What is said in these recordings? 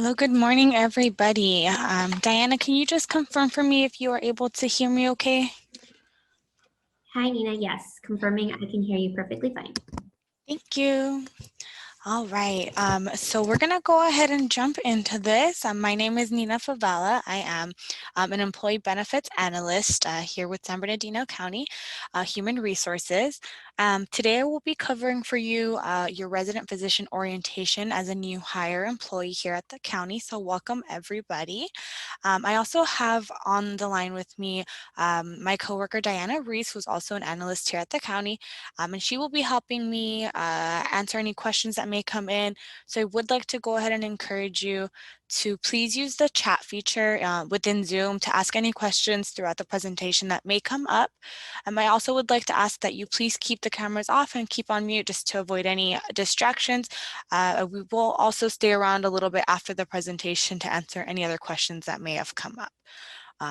Hello, good morning, everybody. Diana, can you just confirm for me if you are able to hear me okay? Hi, Nina. Yes, confirming I can hear you perfectly fine. Thank you. All right, so we're going to go ahead and jump into this. My name is Nina Favela. I am an employee benefits analyst here with San Bernardino County Human Resources. Today I will be covering for you your resident physician orientation as a new hire employee here at the county, so welcome everybody. I also have on the line with me my coworker Diana Reese, who's also an analyst here at the county, and she will be helping me answer any questions that may come in. So I would like to go ahead and encourage you to please use the chat feature within Zoom to ask any questions throughout the presentation that may come up. I also would like to ask that you please keep the cameras off and keep on mute just to avoid any distractions. We will also stay around a little bit after the presentation to answer any other questions that may have come up.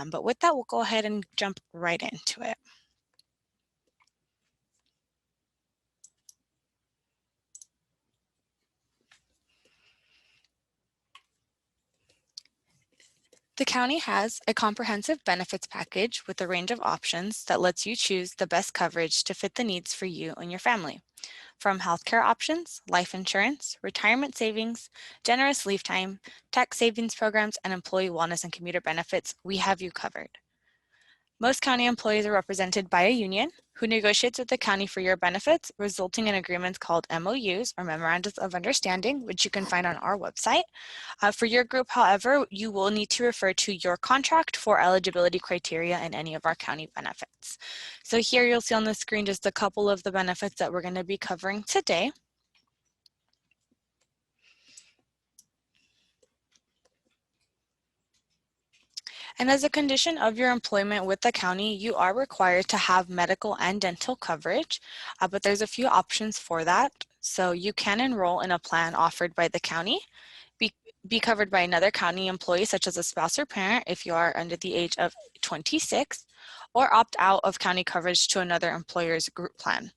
But with that, we'll go ahead and jump right into it. The county has a comprehensive benefits package with a range of options that lets you choose the best coverage to fit the needs for you and your family. From healthcare options, life insurance, retirement savings, generous leave time, tax savings programs, and employee wellness and commuter benefits, we have you covered. Most county employees are represented by a union who negotiates with the county for your benefits, resulting in agreements called MOUs or Memorandums of Understanding, which you can find on our website. For your group, however, you will need to refer to your contract for eligibility criteria and any of our county benefits. So here you'll see on the screen just a couple of the benefits that we're going to be covering today. And as a condition of your employment with the county, you are required to have medical and dental coverage, but there's a few options for that. So you can enroll in a plan offered by the county, be covered by another county employee, such as a spouse or parent if you are under the age of 26, or opt out of county coverage to another employer's group plan.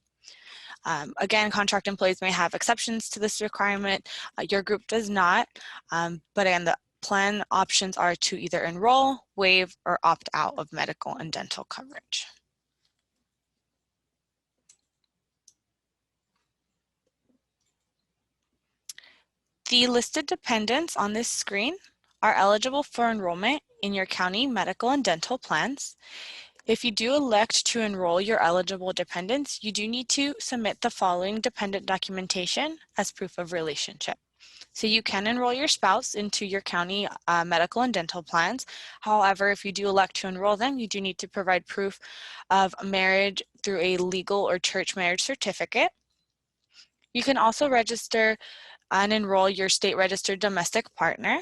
Again, contract employees may have exceptions to this requirement. Your group does not, but again, the plan options are to either enroll, waive, or opt out of medical and dental coverage. The listed dependents on this screen are eligible for enrollment in your county medical and dental plans. If you do elect to enroll your eligible dependents, you do need to submit the following dependent documentation as proof of relationship. So you can enroll your spouse into your county medical and dental plans. However, if you do elect to enroll them, you do need to provide proof of marriage through a legal or church marriage certificate. You can also register and enroll your state registered domestic partner.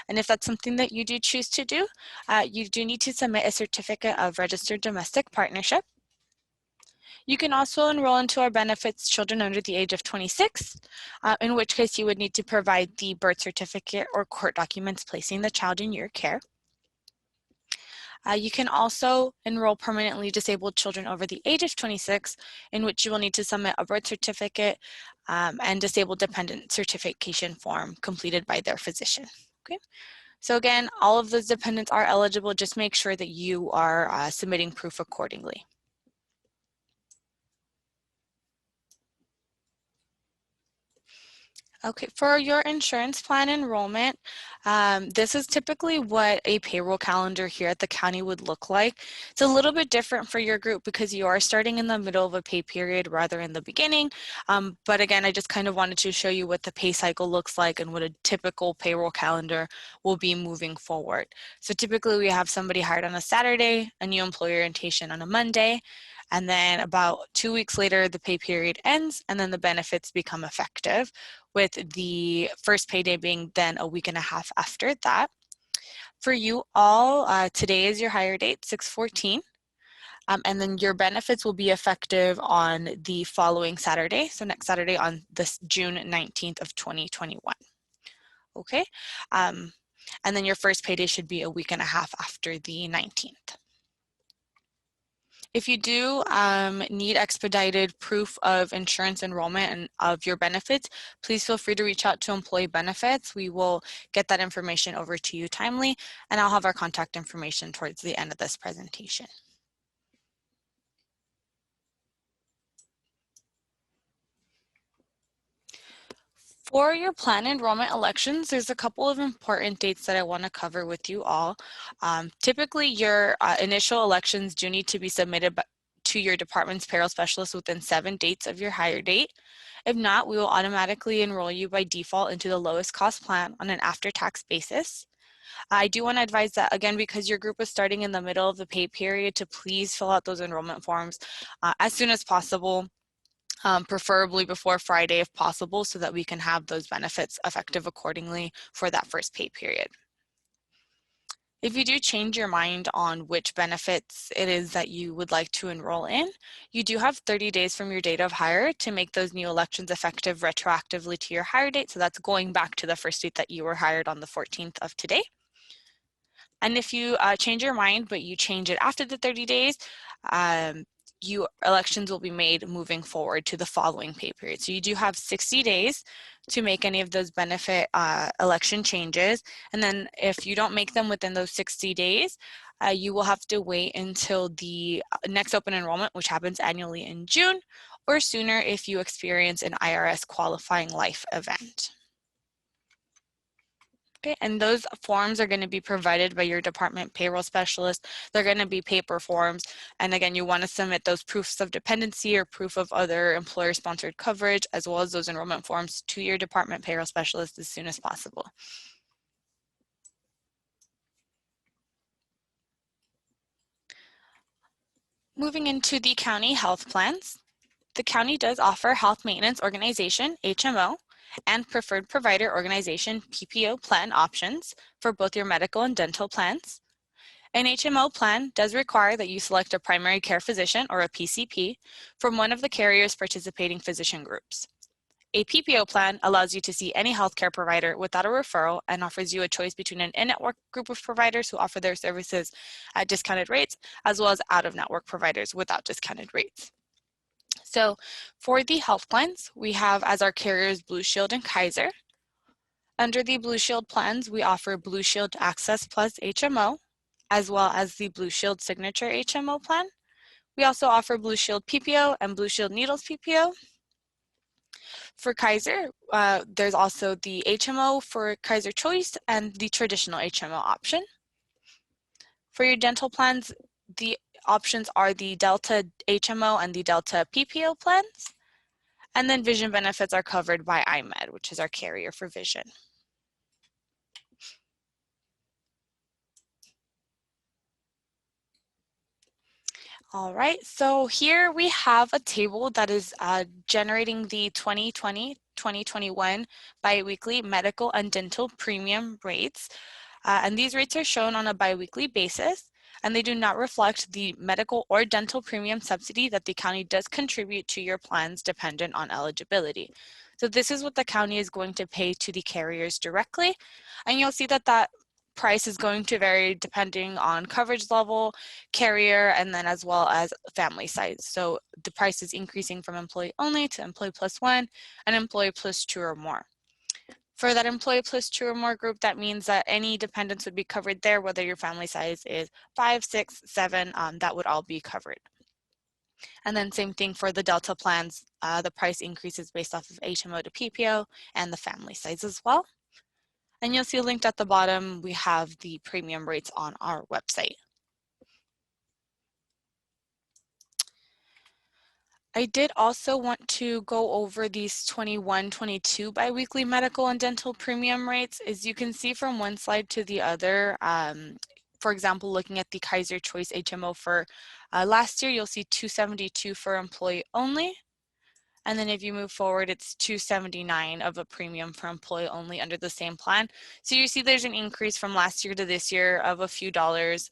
And if that's something that you do choose to do, you do need to submit a certificate of registered domestic partnership. You can also enroll into our benefits children under the age of 26, in which case you would need to provide the birth certificate or court documents placing the child in your care. You can also enroll permanently disabled children over the age of 26, in which you will need to submit a birth certificate and disabled dependent certification form completed by their physician. Okay. So again, all of those dependents are eligible. Just make sure that you are submitting proof accordingly. Okay, for your insurance plan enrollment, this is typically what a payroll calendar here at the county would look like. It's a little bit different for your group because you are starting in the middle of a pay period rather in the beginning. But again, I just kind of wanted to show you what the pay cycle looks like and what a typical payroll calendar will be moving forward. So typically we have somebody hired on a Saturday, a new employee orientation on a Monday, and then about 2 weeks later, the pay period ends, and then the benefits become effective, with the first payday being then a week and a half after that. For you all, today is your hire date, 6/14, and then your benefits will be effective on the following Saturday, so next Saturday on this June 19th of 2021. Okay, and then your first payday should be a week and a half after the 19th. If you do need expedited proof of insurance enrollment and of your benefits, please feel free to reach out to Employee Benefits. We will get that information over to you timely, and I'll have our contact information towards the end of this presentation. For your plan enrollment elections, there's a couple of important dates that I want to cover with you all. Typically, your initial elections do need to be submitted to your department's payroll specialist within 7 dates of your hire date. If not, we will automatically enroll you by default into the lowest cost plan on an after-tax basis. I do want to advise that, again, because your group is starting in the middle of the pay period, to please fill out those enrollment forms as soon as possible. Preferably before Friday if possible, so that we can have those benefits effective accordingly for that first pay period. If you do change your mind on which benefits it is that you would like to enroll in, you do have 30 days from your date of hire to make those new elections effective retroactively to your hire date. So that's going back to the first date that you were hired on the 14th of today. And if you change your mind, but you change it after the 30 days, elections will be made moving forward to the following pay period. So you do have 60 days to make any of those benefit election changes. And then if you don't make them within those 60 days, you will have to wait until the next open enrollment, which happens annually in June, or sooner if you experience an IRS qualifying life event. Okay, and those forms are going to be provided by your department payroll specialist. They're going to be paper forms. And again, you want to submit those proofs of dependency or proof of other employer-sponsored coverage, as well as those enrollment forms, to your department payroll specialist as soon as possible. Moving into the county health plans, the county does offer Health Maintenance Organization, HMO, and Preferred Provider Organization, PPO plan options for both your medical and dental plans. An HMO plan does require that you select a primary care physician, or a PCP, from one of the carrier's participating physician groups. A PPO plan allows you to see any healthcare provider without a referral and offers you a choice between an in-network group of providers who offer their services at discounted rates, as well as out-of-network providers without discounted rates. So for the health plans, we have as our carriers Blue Shield and Kaiser. Under the Blue Shield plans, we offer Blue Shield Access Plus HMO, as well as the Blue Shield Signature HMO plan. We also offer Blue Shield PPO and Blue Shield Needles PPO. For Kaiser, there's also the HMO for Kaiser Choice and the traditional HMO option. For your dental plans, the options are the Delta HMO and the Delta PPO plans. And then vision benefits are covered by iMed, which is our carrier for vision. All right, so here we have a table that is generating the 2020-2021 biweekly medical and dental premium rates. And these rates are shown on a biweekly basis, and they do not reflect the medical or dental premium subsidy that the county does contribute to your plans dependent on eligibility. So this is what the county is going to pay to the carriers directly, and you'll see that that price is going to vary depending on coverage level, carrier, and then as well as family size. So the price is increasing from employee only to employee plus one and employee plus two or more. For that employee plus two or more group, that means that any dependents would be covered there, whether your family size is 5, 6, 7, that would all be covered. And then same thing for the Delta plans, the price increases based off of HMO to PPO and the family size as well. And you'll see linked at the bottom, we have the premium rates on our website. I did also want to go over these 21-22 biweekly medical and dental premium rates. As you can see from one slide to the other, for example, looking at the Kaiser Choice HMO for last year, you'll see $272 for employee only. And then if you move forward, it's $279 of a premium for employee only under the same plan. So you see there's an increase from last year to this year of a few dollars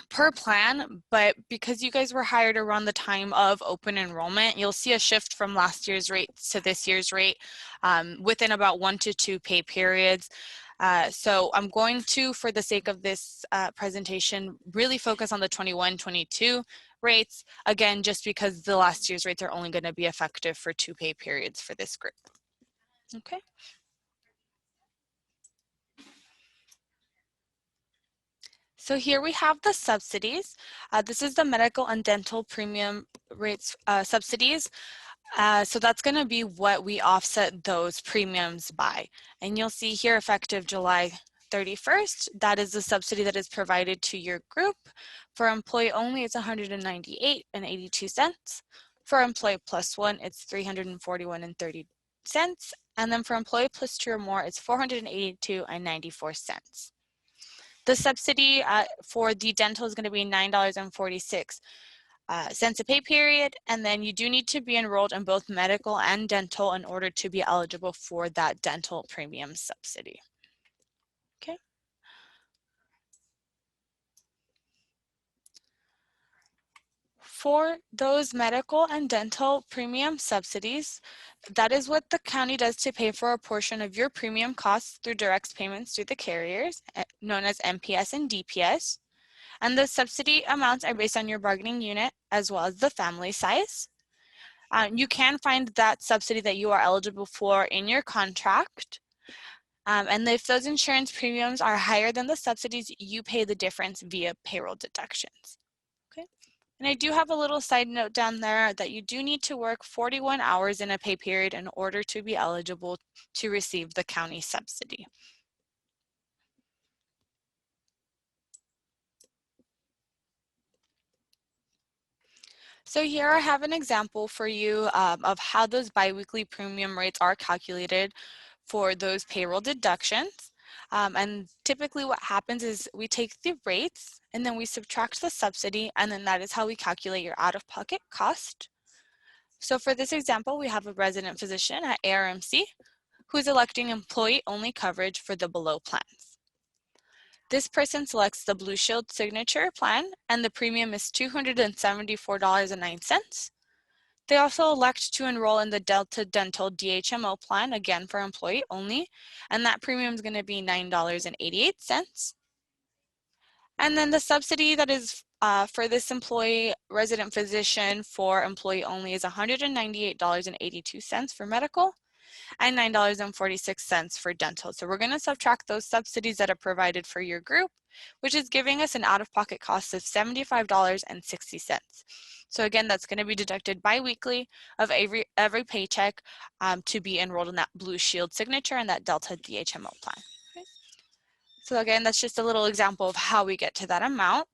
per plan, but because you guys were hired around the time of open enrollment, you'll see a shift from last year's rate to this year's rate within about 1 to 2 pay periods. So I'm going to, for the sake of this presentation, really focus on the 21-22 rates, again, just because the last year's rates are only going to be effective for 2 pay periods for this group. Okay. So here we have the subsidies. This is the medical and dental premium rates subsidies. So that's going to be what we offset those premiums by. And you'll see here effective July 31st, that is the subsidy that is provided to your group. For employee only, it's $198.82. For employee plus one, it's $341.30. And then for employee plus two or more, it's $482.94. The subsidy for the dental is going to be $9.46 cents a pay period, and then you do need to be enrolled in both medical and dental in order to be eligible for that dental premium subsidy. Okay. For those medical and dental premium subsidies, that is what the county does to pay for a portion of your premium costs through direct payments through the carriers, known as MPS and DPS. And the subsidy amounts are based on your bargaining unit as well as the family size. You can find that subsidy that you are eligible for in your contract. And if those insurance premiums are higher than the subsidies, you pay the difference via payroll deductions. Okay. And I do have a little side note down there that you do need to work 41 hours in a pay period in order to be eligible to receive the county subsidy. So here I have an example for you of how those biweekly premium rates are calculated for those payroll deductions. And typically what happens is we take the rates and then we subtract the subsidy, and then that is how we calculate your out-of-pocket cost. So for this example, we have a resident physician at ARMC who is electing employee-only coverage for the below plans. This person selects the Blue Shield Signature plan, and the premium is $274.09. They also elect to enroll in the Delta Dental DHMO plan, again for employee only, and that premium is going to be $9.88. And then the subsidy that is for this employee resident physician for employee only is $198.82 for medical and $9.46 for dental. So we're going to subtract those subsidies that are provided for your group, which is giving us an out-of-pocket cost of $75.60. So again, that's going to be deducted bi-weekly of every paycheck to be enrolled in that Blue Shield Signature and that Delta DHMO plan. Okay. So again, that's just a little example of how we get to that amount.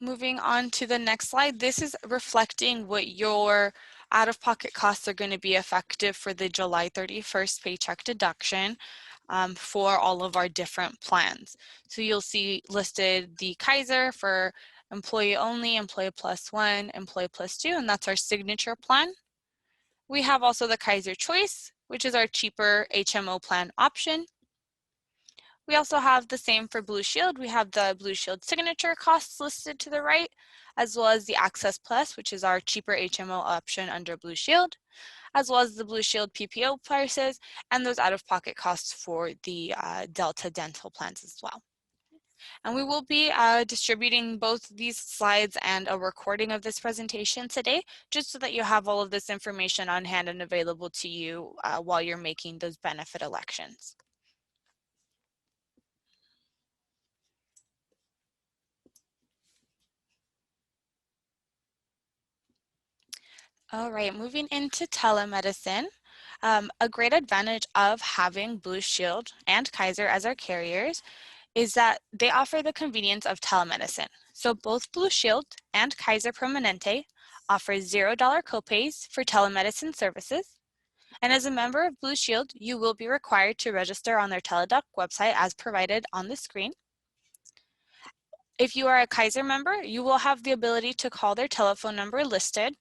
Moving on to the next slide, this is reflecting what your out-of-pocket costs are going to be effective for the July 31st paycheck deduction for all of our different plans. So you'll see listed the Kaiser for employee only, employee plus one, employee plus two, and that's our signature plan. We have also the Kaiser Choice, which is our cheaper HMO plan option. We also have the same for Blue Shield. We have the Blue Shield Signature costs listed to the right, as well as the Access Plus, which is our cheaper HMO option under Blue Shield, as well as the Blue Shield PPO prices and those out-of-pocket costs for the Delta Dental plans as well. And we will be distributing both these slides and a recording of this presentation today, just so that you have all of this information on hand and available to you while you're making those benefit elections. All right, moving into telemedicine. A great advantage of having Blue Shield and Kaiser as our carriers is that they offer the convenience of telemedicine. So both Blue Shield and Kaiser Permanente offer $0 copays for telemedicine services. And as a member of Blue Shield, you will be required to register on their Teladoc website as provided on the screen. If you are a Kaiser member, you will have the ability to call their telephone number listed,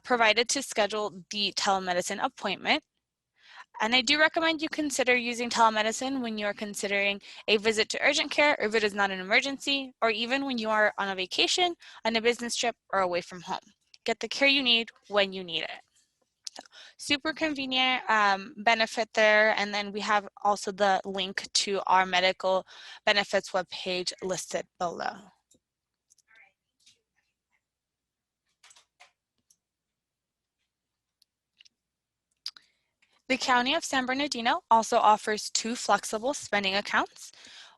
provided to schedule the telemedicine appointment. And I do recommend you consider using telemedicine when you are considering a visit to urgent care, or if it is not an emergency, or even when you are on a vacation, on a business trip, or away from home. Get the care you need when you need it. So super convenient benefit there. And then we have also the link to our medical benefits webpage listed below. The County of San Bernardino also offers 2 flexible spending accounts.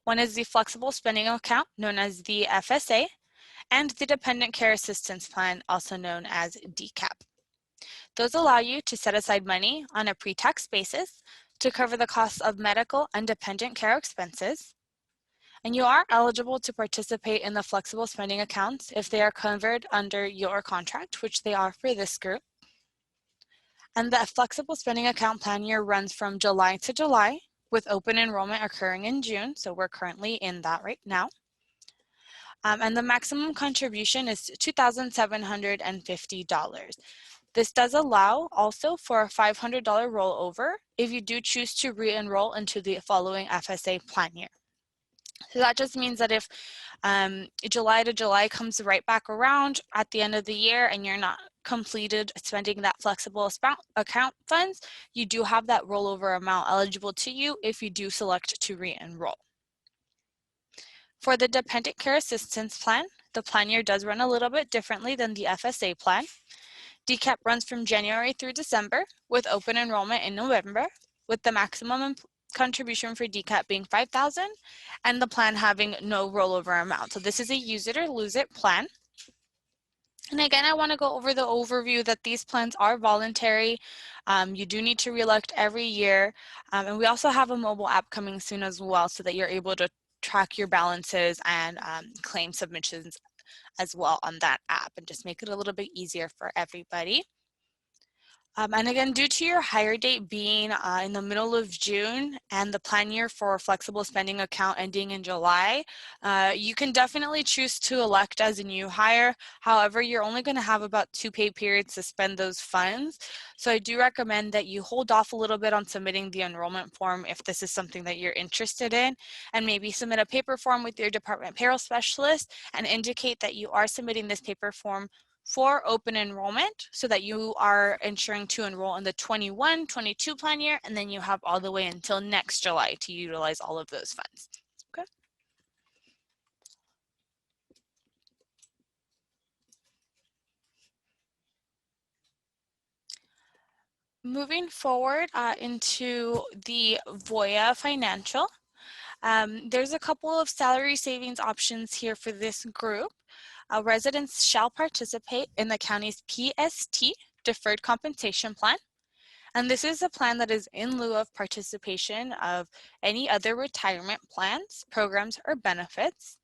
One is the flexible spending account known as the FSA and the Dependent Care Assistance Plan, also known as DCAP. Those allow you to set aside money on a pre-tax basis to cover the costs of medical and dependent care expenses. And you are eligible to participate in the flexible spending accounts if they are covered under your contract, which they are for this group. And the flexible spending account plan year runs from July to July, with open enrollment occurring in June. So we're currently in that right now. And the maximum contribution is $2,750. This does allow also for a $500 rollover if you do choose to re-enroll into the following FSA plan year. So that just means that if July to July comes right back around at the end of the year and you're not completed spending that flexible account funds, you do have that rollover amount eligible to you if you do select to re-enroll. For the Dependent Care Assistance Plan, the plan year does run a little bit differently than the FSA plan. DCAP runs from January through December with open enrollment in November, with the maximum contribution for DCAP being $5,000 and the plan having no rollover amount. So this is a use it or lose it plan. And again, I want to go over the overview that these plans are voluntary. You do need to reelect every year. And we also have a mobile app coming soon as well so that you're able to track your balances and claim submissions as well on that app and just make it a little bit easier for everybody. And again, due to your hire date being in the middle of June and the plan year for flexible spending account ending in July, you can definitely choose to elect as a new hire. However, you're only going to have about 2 pay periods to spend those funds. So I do recommend that you hold off a little bit on submitting the enrollment form if this is something that you're interested in, and maybe submit a paper form with your department payroll specialist and indicate that you are submitting this paper form for open enrollment so that you are ensuring to enroll in the 21-22 plan year, and then you have all the way until next July to utilize all of those funds. Okay. Moving forward into the Voya Financial, there's a couple of salary savings options here for this group. Residents shall participate in the county's PST, Deferred Compensation Plan. And this is a plan that is in lieu of participation of any other retirement plans, programs, or benefits.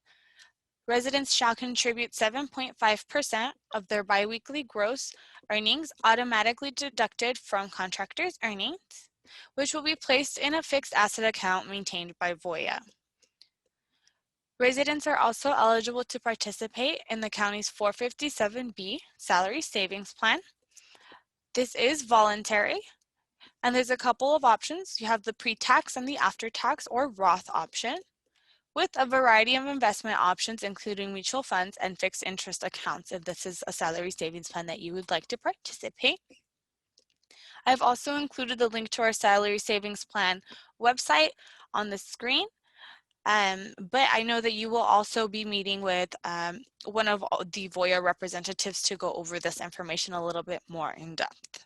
Residents shall contribute 7.5% of their biweekly gross earnings automatically deducted from contractors' earnings, which will be placed in a fixed asset account maintained by Voya. Residents are also eligible to participate in the county's 457B Salary Savings Plan. This is voluntary, and there's a couple of options. You have the pre-tax and the after-tax or Roth option, with a variety of investment options, including mutual funds and fixed interest accounts, if this is a salary savings plan that you would like to participate. I've also included the link to our salary savings plan website on the screen. But I know that you will also be meeting with one of the Voya representatives to go over this information a little bit more in depth.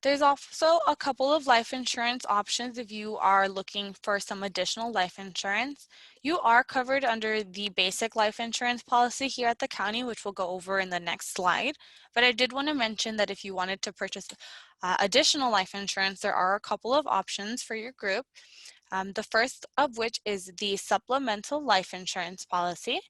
There's also a couple of life insurance options if you are looking for some additional life insurance. You are covered under the basic life insurance policy here at the county, which we'll go over in the next slide. But I did want to mention that if you wanted to purchase additional life insurance, there are a couple of options for your group. The first of which is the supplemental life insurance policy,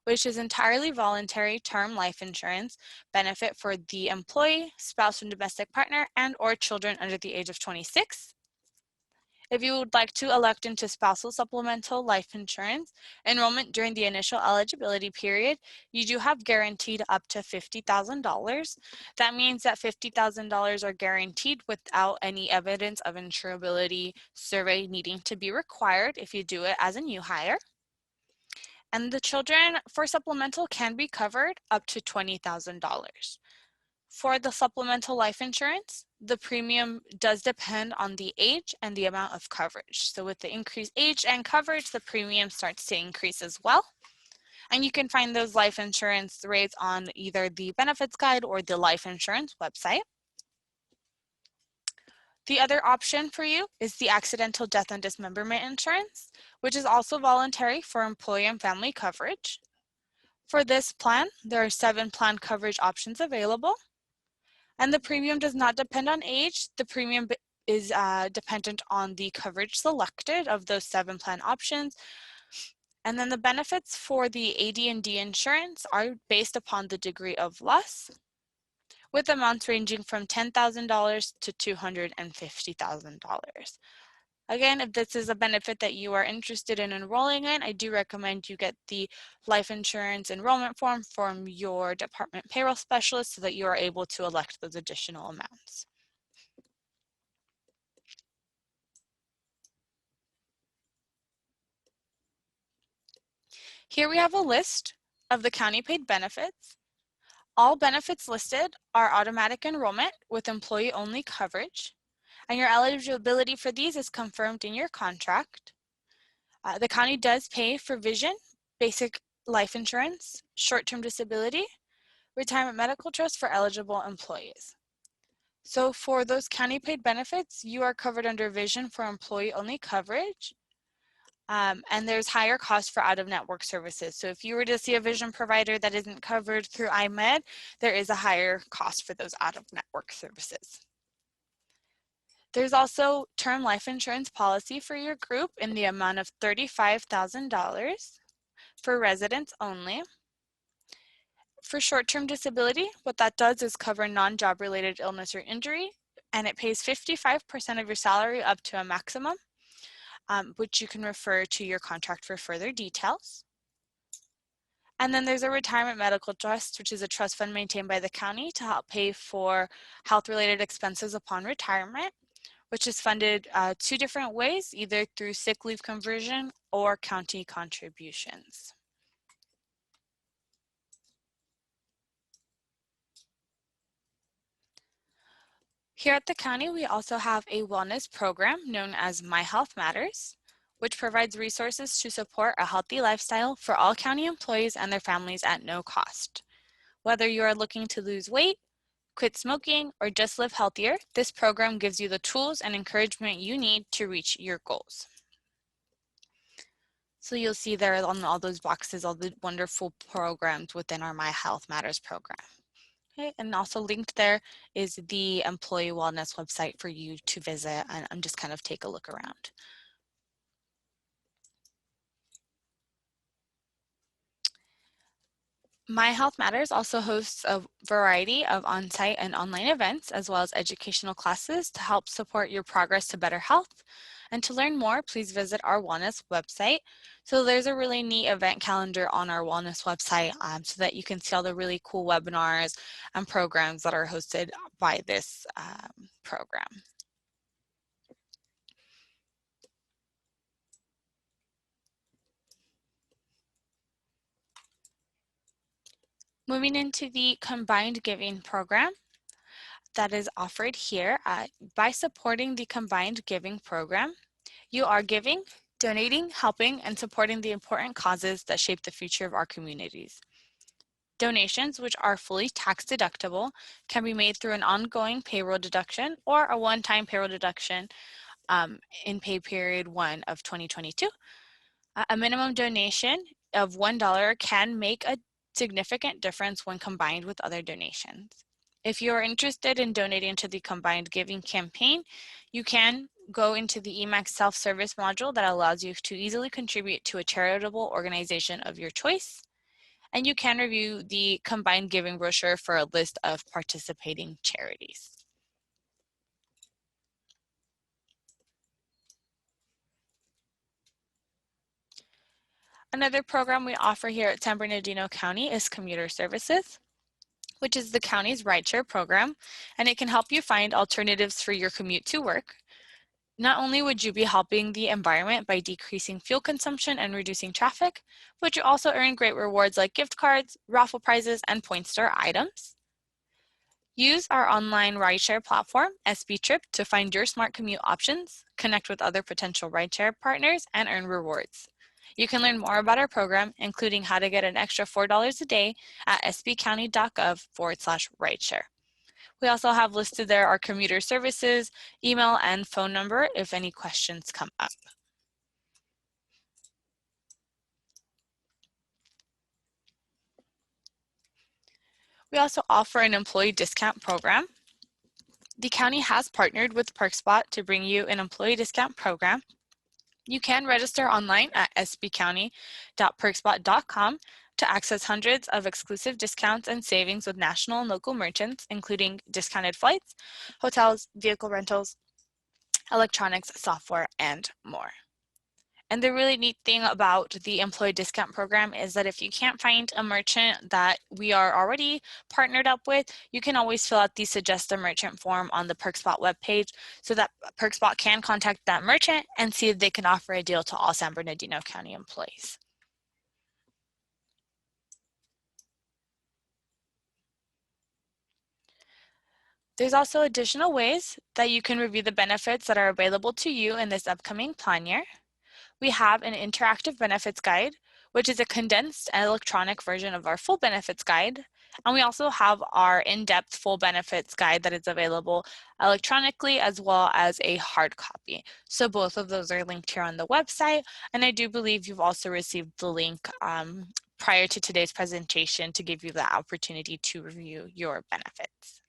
which is entirely voluntary term life insurance benefit for the employee, spouse and domestic partner, and or children under the age of 26. If you would like to elect into spousal supplemental life insurance enrollment during the initial eligibility period, you do have guaranteed up to $50,000. That means that $50,000 are guaranteed without any evidence of insurability survey needing to be required if you do it as a new hire. And the children for supplemental can be covered up to $20,000. For the supplemental life insurance, the premium does depend on the age and the amount of coverage. So with the increased age and coverage, the premium starts to increase as well. And you can find those life insurance rates on either the benefits guide or the life insurance website. The other option for you is the accidental death and dismemberment insurance, which is also voluntary for employee and family coverage. For this plan, there are 7 plan coverage options available. And the premium does not depend on age. The premium is dependent on the coverage selected of those 7 plan options. And then the benefits for the AD&D insurance are based upon the degree of loss, with amounts ranging from $10,000 to $250,000. Again, if this is a benefit that you are interested in enrolling in, I do recommend you get the life insurance enrollment form from your department payroll specialist so that you are able to elect those additional amounts. Here we have a list of the county paid benefits. All benefits listed are automatic enrollment with employee only coverage, and your eligibility for these is confirmed in your contract. The county does pay for vision, basic life insurance, short-term disability, retirement medical trust for eligible employees. So for those county paid benefits, you are covered under vision for employee only coverage. And there's higher costs for out-of-network services. So if you were to see a vision provider that isn't covered through iMed, there is a higher cost for those out-of-network services. There's also term life insurance policy for your group in the amount of $35,000 for residents only. For short-term disability, what that does is cover non-job related illness or injury, and it pays 55% of your salary up to a maximum, which you can refer to your contract for further details. And then there's a retirement medical trust, which is a trust fund maintained by the county to help pay for health-related expenses upon retirement, which is funded 2 different ways, either through sick leave conversion or county contributions. Here at the county, we also have a wellness program known as My Health Matters, which provides resources to support a healthy lifestyle for all county employees and their families at no cost. Whether you are looking to lose weight, quit smoking, or just live healthier, this program gives you the tools and encouragement you need to reach your goals. So you'll see there on all those boxes, all the wonderful programs within our My Health Matters program. Okay, and also linked there is the employee wellness website for you to visit and just kind of take a look around. My Health Matters also hosts a variety of on-site and online events, as well as educational classes to help support your progress to better health. And to learn more, please visit our wellness website. So there's a really neat event calendar on our wellness website so that you can see all the really cool webinars and programs that are hosted by this program. Moving into the Combined Giving program that is offered here. By supporting the Combined Giving program, you are giving, donating, helping, and supporting the important causes that shape the future of our communities. Donations, which are fully tax deductible, can be made through an ongoing payroll deduction or a one-time payroll deduction in pay period 1 of 2022. A minimum donation of $1 can make a significant difference when combined with other donations. If you are interested in donating to the Combined Giving campaign, you can go into the EMAX self-service module that allows you to easily contribute to a charitable organization of your choice. And you can review the Combined Giving brochure for a list of participating charities. Another program we offer here at San Bernardino County is Commuter Services, which is the county's rideshare program, and it can help you find alternatives for your commute to work. Not only would you be helping the environment by decreasing fuel consumption and reducing traffic, but you also earn great rewards like gift cards, raffle prizes, and point store items. Use our online rideshare platform, SB Trip, to find your smart commute options, connect with other potential rideshare partners, and earn rewards. You can learn more about our program, including how to get an extra $4 a day at sbcounty.gov/rideshare. We also have listed there our commuter services, email, and phone number if any questions come up. We also offer an employee discount program. The county has partnered with PerkSpot to bring you an employee discount program. You can register online at sbcounty.perkspot.com to access hundreds of exclusive discounts and savings with national and local merchants, including discounted flights, hotels, vehicle rentals, electronics, software, and more. And the really neat thing about the employee discount program is that if you can't find a merchant that we are already partnered up with, you can always fill out the Suggest a Merchant form on the PerkSpot webpage so that PerkSpot can contact that merchant and see if they can offer a deal to all San Bernardino County employees. There's also additional ways that you can review the benefits that are available to you in this upcoming plan year. We have an interactive benefits guide, which is a condensed electronic version of our full benefits guide. And we also have our in-depth full benefits guide that is available electronically as well as a hard copy. So both of those are linked here on the website. And I do believe you've also received the link prior to today's presentation to give you the opportunity to review your benefits.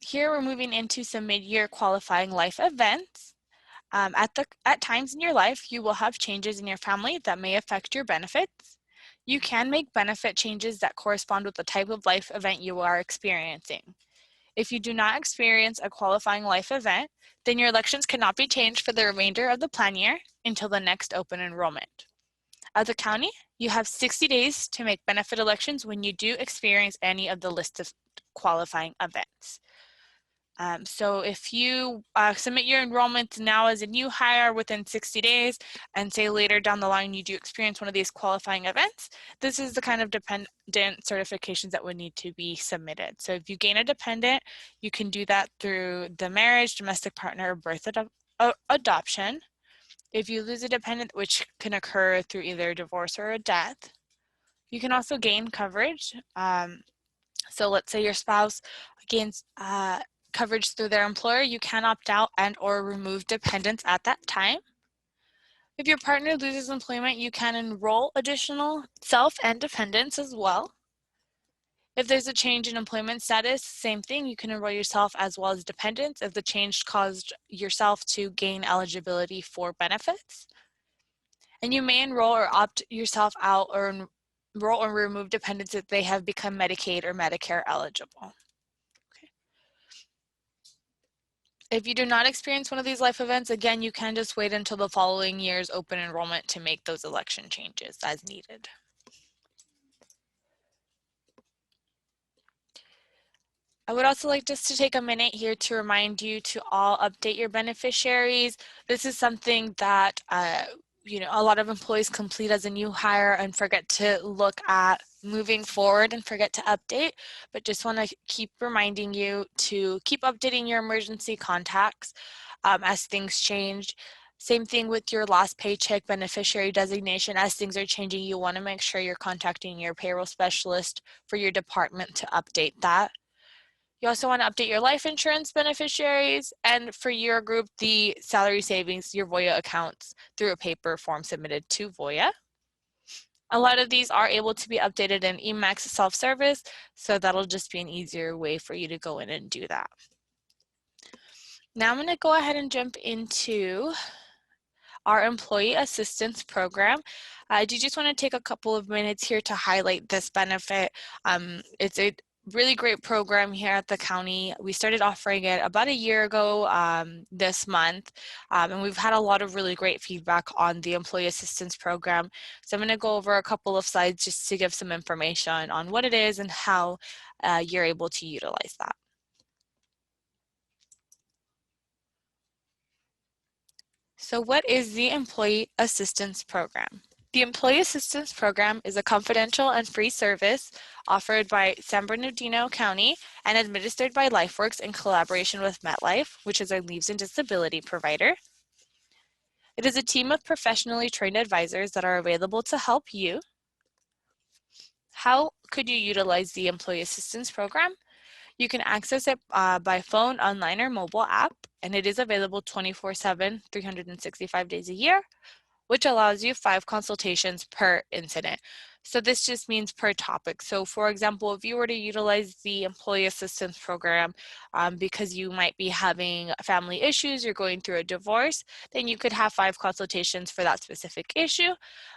Here we're moving into some mid-year qualifying life events. At times in your life, you will have changes in your family that may affect your benefits. You can make benefit changes that correspond with the type of life event you are experiencing. If you do not experience a qualifying life event, then your elections cannot be changed for the remainder of the plan year until the next open enrollment. As a county, you have 60 days to make benefit elections when you do experience any of the list of qualifying events. So if you submit your enrollment now as a new hire within 60 days and say later down the line you do experience one of these qualifying events, this is the kind of dependent certifications that would need to be submitted. So if you gain a dependent, you can do that through the marriage, domestic partner, or birth adoption. If you lose a dependent, which can occur through either divorce or a death, you can also gain coverage. So let's say your spouse gains coverage through their employer, you can opt out and or remove dependents at that time. If your partner loses employment, you can enroll additional self and dependents as well. If there's a change in employment status, same thing, you can enroll yourself as well as dependents if the change caused yourself to gain eligibility for benefits. And you may enroll or opt yourself out or enroll or remove dependents if they have become Medicaid or Medicare eligible. If you do not experience one of these life events, again, you can just wait until the following year's open enrollment to make those election changes as needed. I would also like just to take a minute here to remind you to all update your beneficiaries. This is something that a lot of employees complete as a new hire and forget to look at moving forward and forget to update, but just want to keep reminding you to keep updating your emergency contacts as things change. Same thing with your last paycheck beneficiary designation. As things are changing, you want to make sure you're contacting your payroll specialist for your department to update that. You also want to update your life insurance beneficiaries, and for your group, the salary savings, your Voya accounts through a paper form submitted to Voya. A lot of these are able to be updated in EMAX self-service, so that'll just be an easier way for you to go in and do that. Now I'm going to go ahead and jump into our employee assistance program. I do just want to take a couple of minutes here to highlight this benefit. It's a really great program here at the county. We started offering it about a year ago this month, and we've had a lot of really great feedback on the Employee Assistance Program. So I'm going to go over a couple of slides just to give some information on what it is and how you're able to utilize that. So what is the Employee Assistance Program? The Employee Assistance Program is a confidential and free service offered by San Bernardino County and administered by LifeWorks in collaboration with MetLife, which is our leaves and disability provider. It is a team of professionally trained advisors that are available to help you. How could you utilize the Employee Assistance Program? You can access it by phone, online, or mobile app, and it is available 24/7, 365 days a year, which allows you 5 consultations per incident. So this just means per topic. So for example, if you were to utilize the Employee Assistance Program because you might be having family issues, you're going through a divorce, then you could have 5 consultations for that specific issue.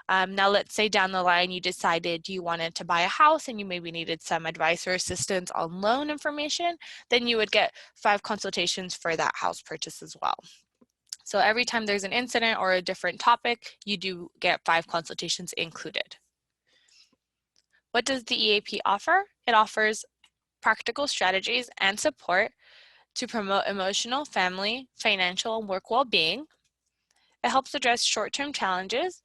Now let's say down the line you decided you wanted to buy a house and you maybe needed some advice or assistance on loan information, then you would get 5 consultations for that house purchase as well. So every time there's an incident or a different topic, you do get 5 consultations included. What does the EAP offer? It offers practical strategies and support to promote emotional, family, financial, and work well-being. It helps address short-term challenges,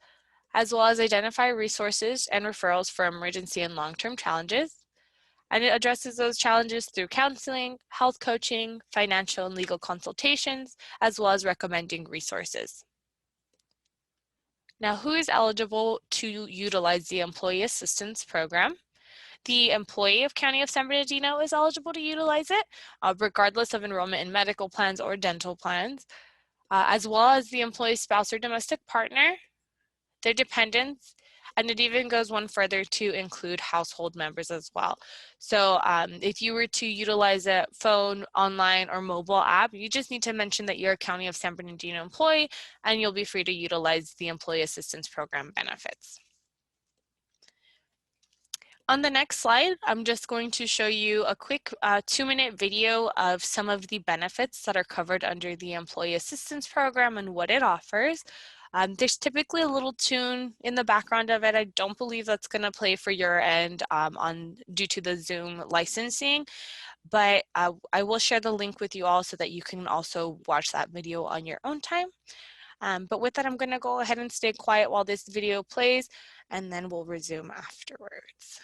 as well as identify resources and referrals for emergency and long-term challenges. And it addresses those challenges through counseling, health coaching, financial and legal consultations, as well as recommending resources. Now, who is eligible to utilize the Employee Assistance Program? The employee of County of San Bernardino is eligible to utilize it, regardless of enrollment in medical plans or dental plans, as well as the employee's spouse or domestic partner, their dependents, and it even goes one further to include household members as well. So if you were to utilize a phone, online, or mobile app, you just need to mention that you're a County of San Bernardino employee, and you'll be free to utilize the Employee Assistance Program benefits. On the next slide, I'm just going to show you a quick 2-minute video of some of the benefits that are covered under the Employee Assistance Program and what it offers. There's typically a little tune in the background of it. I don't believe that's going to play for your end due to the Zoom licensing, but I will share the link with you all so that you can also watch that video on your own time. But with that, I'm going to go ahead and stay quiet while this video plays, and then we'll resume afterwards.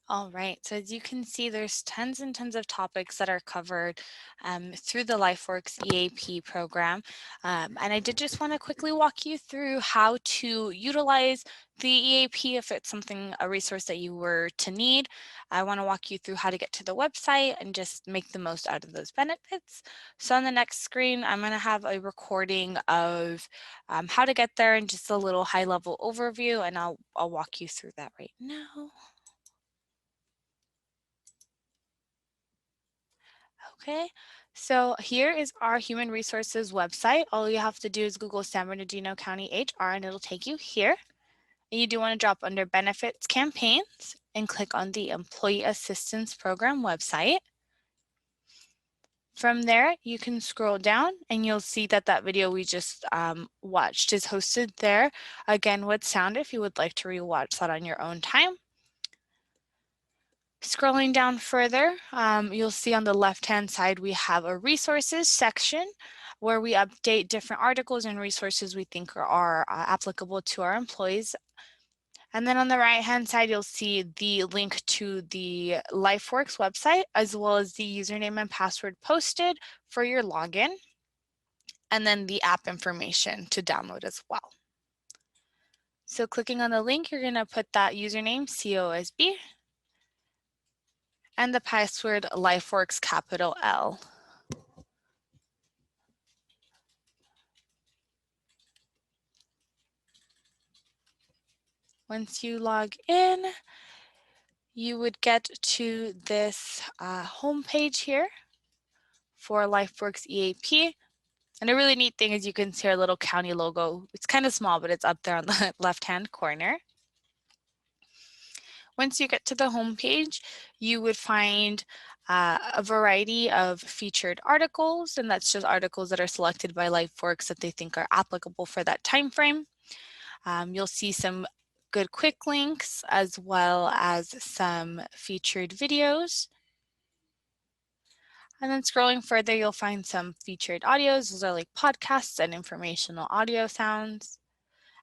All right, so as you can see, there's tons and tons of topics that are covered through the LifeWorks EAP program. And I did just want to quickly walk you through how to utilize the EAP if it's a resource that you were to need. I want to walk you through how to get to the website and just make the most out of those benefits. So on the next screen, I'm going to have a recording of how to get there and just a little high-level overview, and I'll walk you through that right now. Okay, so here is our human resources website. All you have to do is Google San Bernardino County HR and it'll take you here. And you do want to drop under benefits campaigns and click on the Employee Assistance Program website. From there, you can scroll down and you'll see that that video we just watched is hosted there, again with sound if you would like to rewatch that on your own time. Scrolling down further, you'll see on the left-hand side we have a resources section where we update different articles and resources we think are applicable to our employees. And then on the right-hand side, you'll see the link to the LifeWorks website, as well as the username and password posted for your login, and then the app information to download as well. So clicking on the link, you're going to put that username, COSB, and the password LifeWorks capital L. Once you log in, you would get to this home page here for LifeWorks EAP. And a really neat thing is you can see our little county logo. It's kind of small, but it's up there on the left-hand corner. Once you get to the home page, you would find a variety of featured articles, and that's just articles that are selected by LifeWorks that they think are applicable for that time frame. You'll see some good quick links as well as some featured videos. And then scrolling further, you'll find some featured audios. Those are like podcasts and informational audio sounds,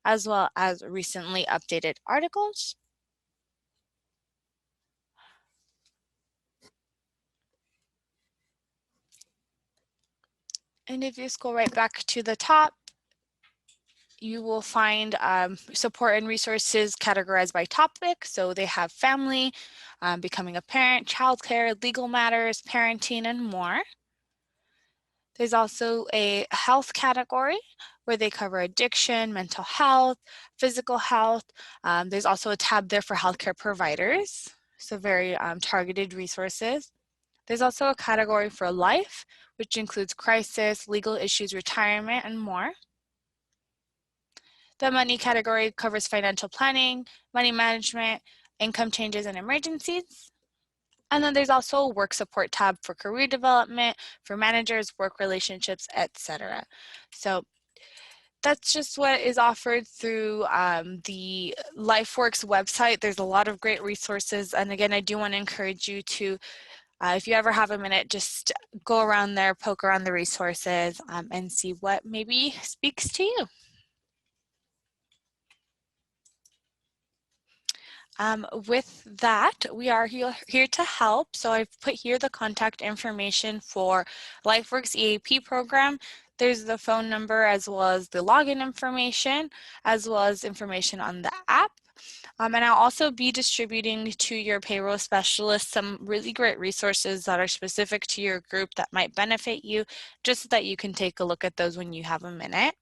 as well as recently updated articles. And if you scroll right back to the top, you will find support and resources categorized by topic. So they have family, becoming a parent, childcare, legal matters, parenting, and more. There's also a health category where they cover addiction, mental health, physical health. There's also a tab there for healthcare providers, so very targeted resources. There's also a category for life, which includes crisis, legal issues, retirement, and more. The money category covers financial planning, money management, income changes, and emergencies. And then there's also a work support tab for career development, for managers, work relationships, etc. So that's just what is offered through the LifeWorks website. There's a lot of great resources. And again, I do want to encourage you to, if you ever have a minute, just go around there, poke around the resources, and see what maybe speaks to you. With that, we are here to help. So I've put here the contact information for LifeWorks EAP program. There's the phone number as well as the login information, as well as information on the app. And I'll also be distributing to your payroll specialist some really great resources that are specific to your group that might benefit you, just so that you can take a look at those when you have a minute.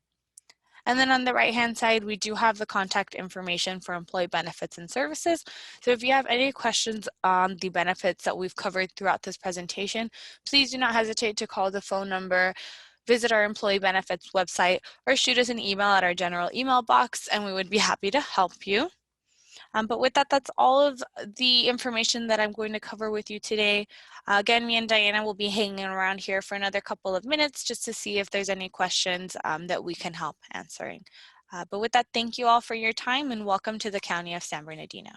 And then on the right-hand side, we do have the contact information for employee benefits and services. So if you have any questions on the benefits that we've covered throughout this presentation, please do not hesitate to call the phone number, visit our employee benefits website, or shoot us an email at our general email box, and we would be happy to help you. But with that, that's all of the information that I'm going to cover with you today. Again, me and Diana will be hanging around here for another couple of minutes just to see if there's any questions that we can help answering. But with that, thank you all for your time and welcome to the County of San Bernardino.